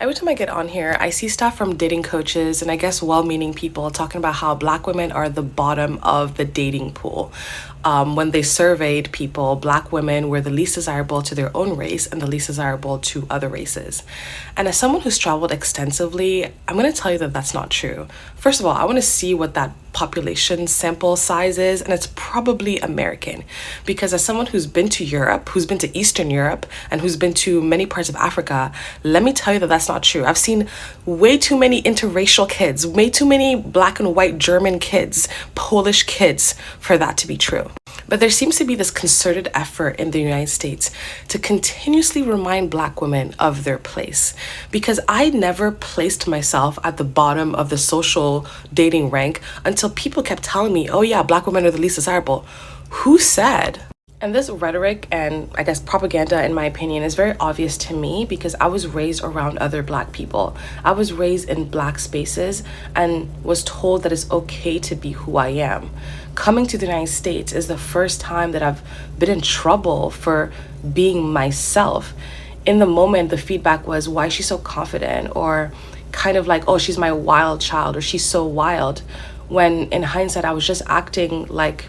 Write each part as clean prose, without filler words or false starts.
Every time I get on here, I see stuff from dating coaches and I guess well meaning people talking about how black women are the bottom of the dating pool. When they surveyed people, black women were the least desirable to their own race and the least desirable to other races. And as someone who's traveled extensively, I'm going to tell you that that's not true. First of all, I want to see what that population sample size is, and it's probably American. Because as someone who's been to Europe, who's been to Eastern Europe, and who's been to many parts of Africa, let me tell you that that's not true. I've seen way too many interracial kids, way too many black and white German kids, Polish kids for that to be true. But there seems to be this concerted effort in the United States to continuously remind black women of their place. Because I never placed myself at the bottom of the social dating rank until people kept telling me, oh yeah, black women are the least desirable. Who said? And this rhetoric and I guess propaganda, in my opinion, is very obvious to me because I was raised around other black people. I was raised in black spaces and was told that it's okay to be who I am. Coming to the United States is the first time that I've been in trouble for being myself. In the moment, the feedback was, why is she so confident? Or kind of like, oh, she's my wild child, or she's so wild. When in hindsight, I was just acting like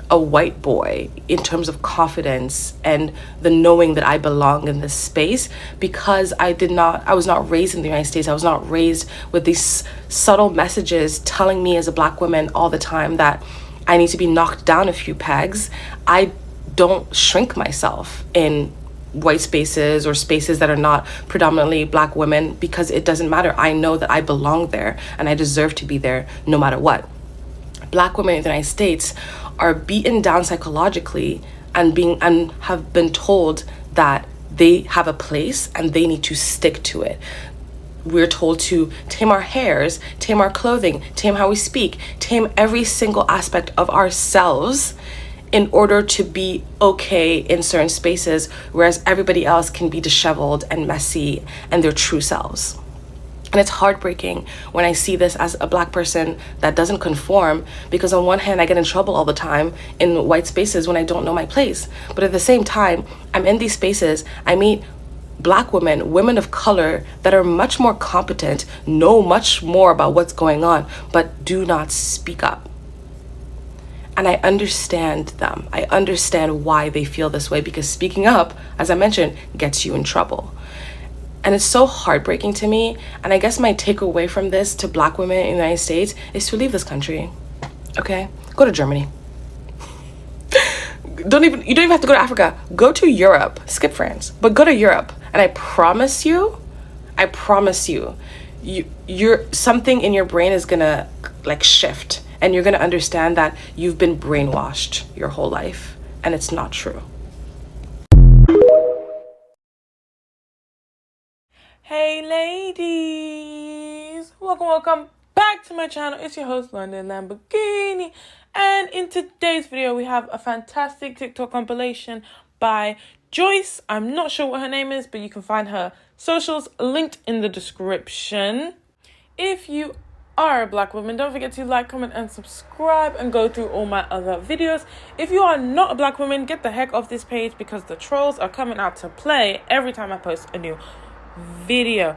a white boy in terms of confidence and the knowing that I belong in this space because I was not raised in the United States. I was not raised with these subtle messages telling me as a black woman all the time that I need to be knocked down a few pegs. I don't shrink myself in white spaces or spaces that are not predominantly black women because it doesn't matter. I know that I belong there and I deserve to be there no matter what. Black women in the United States are beaten down psychologically and have been told that they have a place and they need to stick to it. We're told to tame our hairs, tame our clothing, tame how we speak, tame every single aspect of ourselves in order to be okay in certain spaces, whereas everybody else can be disheveled and messy and their true selves. And it's heartbreaking when I see this as a black person that doesn't conform, because on one hand, I get in trouble all the time in white spaces when I don't know my place. But at the same time, I'm in these spaces, I meet black women, women of color that are much more competent, know much more about what's going on, but do not speak up. And I understand them. I understand why they feel this way, because speaking up, as I mentioned, gets you in trouble. And it's so heartbreaking to me. And I guess my takeaway from this to black women in the United States is to leave this country. Okay? Go to Germany. You don't even have to go to Africa. Go to Europe. Skip France. But go to Europe. And I promise you, you're something in your brain is gonna like shift. And you're gonna understand that you've been brainwashed your whole life. And it's not true. Hey ladies, welcome back to my channel. It's your host London Lamborghini, and in today's video we have a fantastic TikTok compilation by Joyce. I'm not sure what her name is, but you can find her socials linked in the description. If you are a black woman, don't forget to like, comment and subscribe and go through all my other videos. If you are not a black woman, get the heck off this page because the trolls are coming out to play every time I post a new video.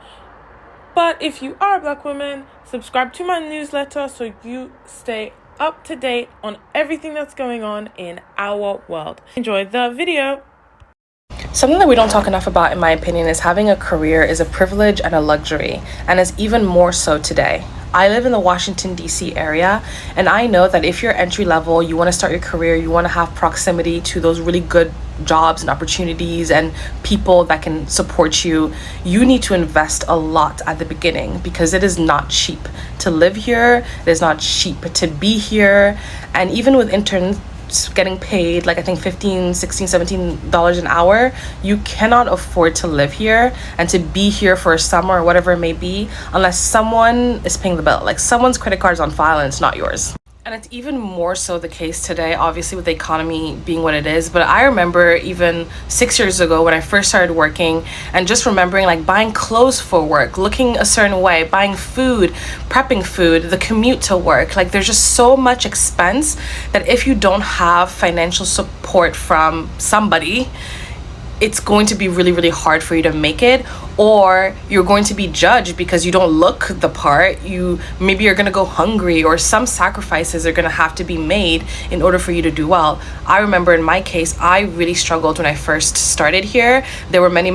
But if you are a black woman, subscribe to my newsletter so you stay up to date on everything that's going on in our world. Enjoy the video. Something that we don't talk enough about, in my opinion, is having a career is a privilege and a luxury, and is even more so today. I live in the Washington, D.C. area, and I know that if you're entry level, you want to start your career, you want to have proximity to those really good jobs and opportunities and people that can support you, you need to invest a lot at the beginning because it is not cheap to live here, it is not cheap to be here, and even with interns getting paid like I think $15, $16, $17 an hour, you cannot afford to live here and to be here for a summer or whatever it may be unless someone is paying the bill, like someone's credit card is on file and it's not yours. And it's even more so the case today, obviously with the economy being what it is. But I remember even 6 years ago when I first started working and just remembering like buying clothes for work, looking a certain way, buying food, prepping food, the commute to work. Like there's just so much expense that if you don't have financial support from somebody, it's going to be really, really hard for you to make it, or you're going to be judged because you don't look the part. Maybe you're going to go hungry, or some sacrifices are going to have to be made in order for you to do well. I remember in my case, I really struggled when I first started here. There were many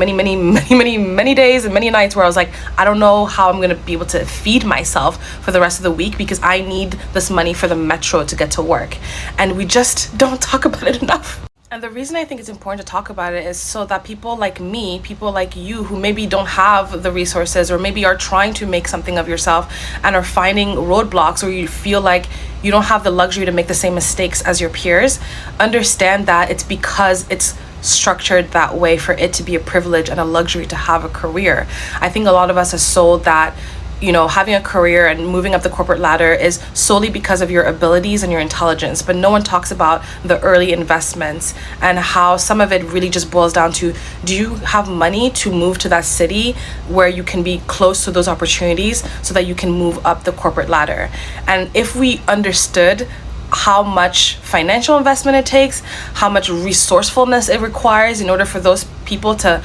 days and many nights where I was like, I don't know how I'm going to be able to feed myself for the rest of the week because I need this money for the metro to get to work. And we just don't talk about it enough. And the reason I think it's important to talk about it is so that people like me, people like you who maybe don't have the resources, or maybe are trying to make something of yourself and are finding roadblocks, or you feel like you don't have the luxury to make the same mistakes as your peers, understand that it's because it's structured that way for it to be a privilege and a luxury to have a career. I think a lot of us are sold that having a career and moving up the corporate ladder is solely because of your abilities and your intelligence, but no one talks about the early investments and how some of it really just boils down to, do you have money to move to that city where you can be close to those opportunities so that you can move up the corporate ladder? And if we understood how much financial investment it takes, how much resourcefulness it requires in order for those people to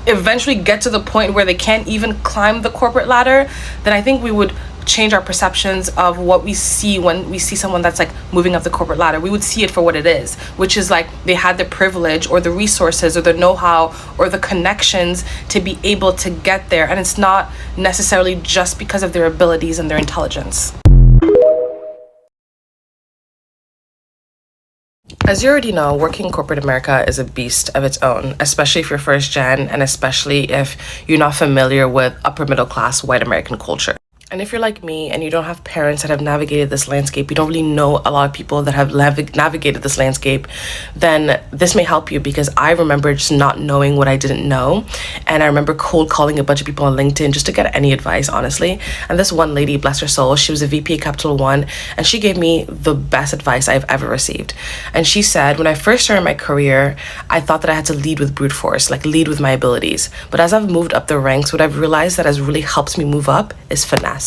eventually get to the point where they can't even climb the corporate ladder, then I think we would change our perceptions of what we see when we see someone that's like moving up the corporate ladder. We would see it for what it is, which is like they had the privilege or the resources or the know-how or the connections to be able to get there. And it's not necessarily just because of their abilities and their intelligence. As you already know, working in corporate America is a beast of its own, especially if you're first gen and especially if you're not familiar with upper middle class white American culture. And if you're like me and you don't have parents that have navigated this landscape, you don't really know a lot of people that have navigated this landscape, then this may help you, because I remember just not knowing what I didn't know. And I remember cold calling a bunch of people on LinkedIn just to get any advice, honestly. And this one lady, bless her soul, she was a VP at Capital One, and she gave me the best advice I've ever received. And she said, when I first started my career, I thought that I had to lead with brute force, like lead with my abilities. But as I've moved up the ranks, what I've realized that has really helped me move up is finesse.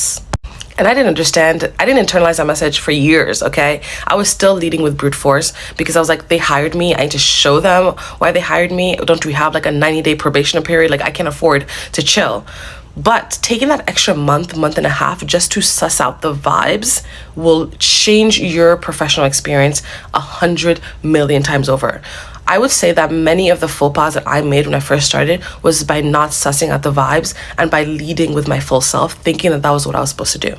And I didn't internalize that message for years, okay? I was still leading with brute force because I was like, they hired me. I need to show them why they hired me. Don't we have like a 90-day probation period? Like, I can't afford to chill. But taking that extra month and a half just to suss out the vibes will change your professional experience 100 million times over. I would say that many of the faux pas that I made when I first started was by not sussing out the vibes and by leading with my full self, thinking that that was what I was supposed to do.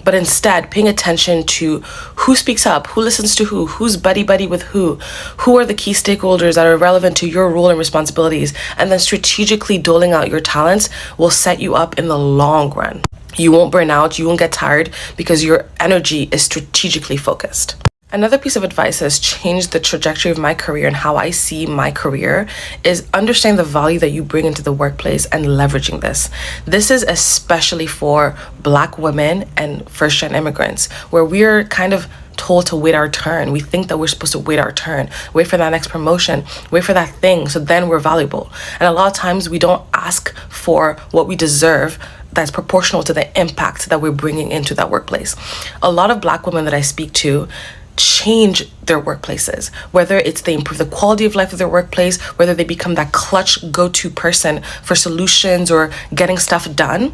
But instead, paying attention to who speaks up, who listens to who's buddy with who are the key stakeholders that are relevant to your role and responsibilities, and then strategically doling out your talents will set you up in the long run. You won't burn out, you won't get tired because your energy is strategically focused. Another piece of advice that has changed the trajectory of my career and how I see my career is understanding the value that you bring into the workplace and leveraging this. This is especially for Black women and first-gen immigrants, where we're kind of told to wait our turn. We think that we're supposed to wait our turn, wait for that next promotion, wait for that thing, so then we're valuable. And a lot of times we don't ask for what we deserve that's proportional to the impact that we're bringing into that workplace. A lot of Black women that I speak to change their workplaces, whether it's they improve the quality of life of their workplace, whether they become that clutch go-to person for solutions or getting stuff done.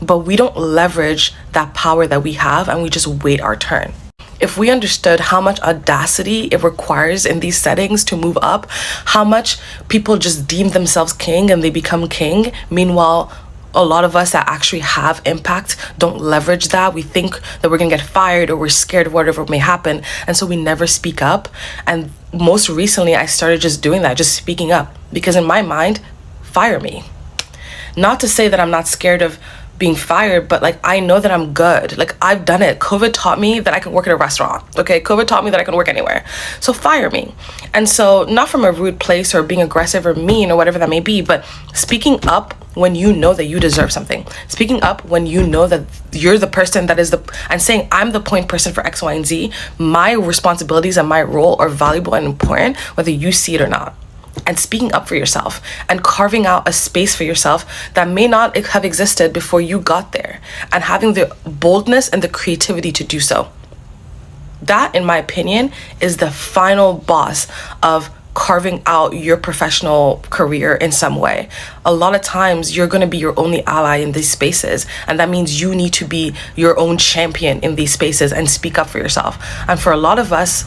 But we don't leverage that power that we have, and we just wait our turn. If we understood how much audacity it requires in these settings to move up, how much people just deem themselves king and they become king, meanwhile a lot of us that actually have impact don't leverage that. We think that we're gonna get fired, or we're scared of whatever may happen, and so we never speak up. And most recently I started just doing that, just speaking up, because in my mind, fire me. Not to say that I'm not scared of being fired, but like, I know that I'm good. Like, I've done it. COVID taught me that I can work at a restaurant. Okay, COVID taught me that I can work anywhere. So fire me. And so, not from a rude place or being aggressive or mean or whatever that may be, but speaking up when you know that you deserve something. Speaking up when you know that you're the person that is and saying, I'm the point person for X, Y, and Z. My responsibilities and my role are valuable and important, whether you see it or not. And speaking up for yourself and carving out a space for yourself that may not have existed before you got there, and having the boldness and the creativity to do so. That, in my opinion, is the final boss of carving out your professional career in some way. A lot of times you're going to be your only ally in these spaces, and that means you need to be your own champion in these spaces and speak up for yourself. And for a lot of us,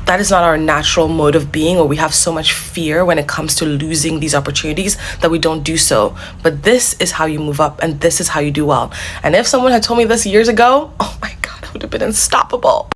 that is not our natural mode of being, or we have so much fear when it comes to losing these opportunities that we don't do so. But this is how you move up, and this is how you do well. And if someone had told me this years ago, oh my God, I would have been unstoppable.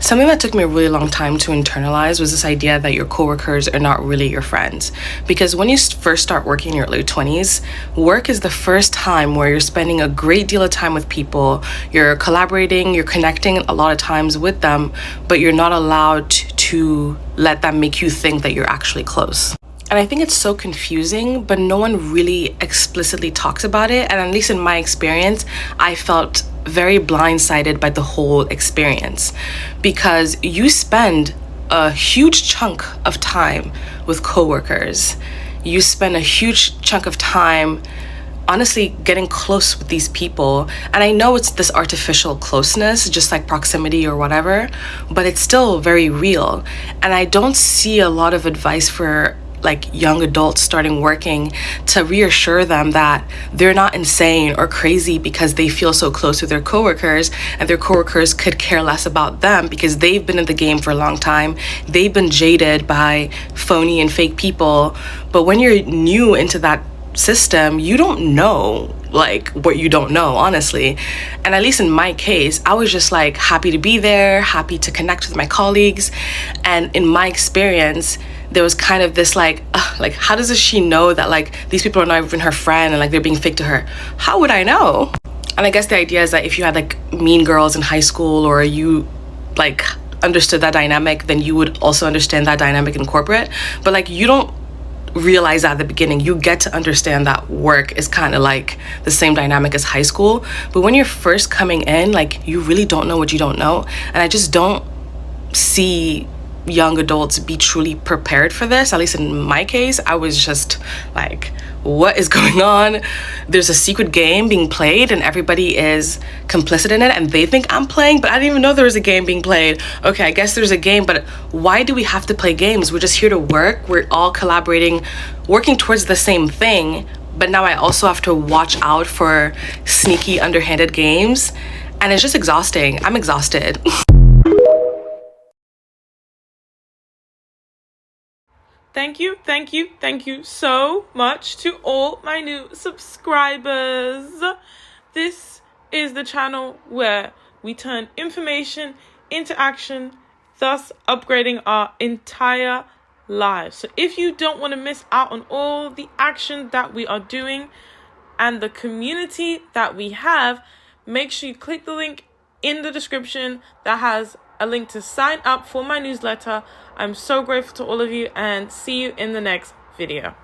Something that took me a really long time to internalize was this idea that your coworkers are not really your friends. Because when you first start working in your early 20s, work is the first time where you're spending a great deal of time with people, you're collaborating, you're connecting a lot of times with them, but you're not allowed to let that make you think that you're actually close. And I think it's so confusing, but no one really explicitly talks about it. And at least in my experience, I felt very blindsided by the whole experience, because you spend a huge chunk of time with coworkers. You spend a huge chunk of time honestly getting close with these people. And I know it's this artificial closeness, just like proximity or whatever, but it's still very real. And I don't see a lot of advice for like young adults starting working to reassure them that they're not insane or crazy because they feel so close with their coworkers, and their coworkers could care less about them because they've been in the game for a long time. They've been jaded by phony and fake people. But when you're new into that system, you don't know like what you don't know, honestly. And at least in my case, I was just like happy to be there, happy to connect with my colleagues. And in my experience, there was kind of this like how does she know that like these people are not even her friend and like they're being fake to her? How would I know? And I guess the idea is that if you had like mean girls in high school, or you like understood that dynamic, then you would also understand that dynamic in corporate. But like you don't realize that at the beginning. You get to understand that work is kind of like the same dynamic as high school. But when you're first coming in, like you really don't know what you don't know. And I just don't see young adults be truly prepared for this. At least in my case, I was just like, what is going on? There's a secret game being played and everybody is complicit in it, and they think I'm playing, but I didn't even know there was a game being played. Okay, I guess there's a game, but why do we have to play games? We're just here to work. We're all collaborating, working towards the same thing. But now I also have to watch out for sneaky, underhanded games, and it's just exhausting. I'm exhausted. Thank you so much to all my new subscribers. This is the channel where we turn information into action, thus upgrading our entire lives. So if you don't want to miss out on all the action that we are doing and the community that we have, make sure you click the link in the description that has a link to sign up for my newsletter. I'm so grateful to all of you, and see you in the next video.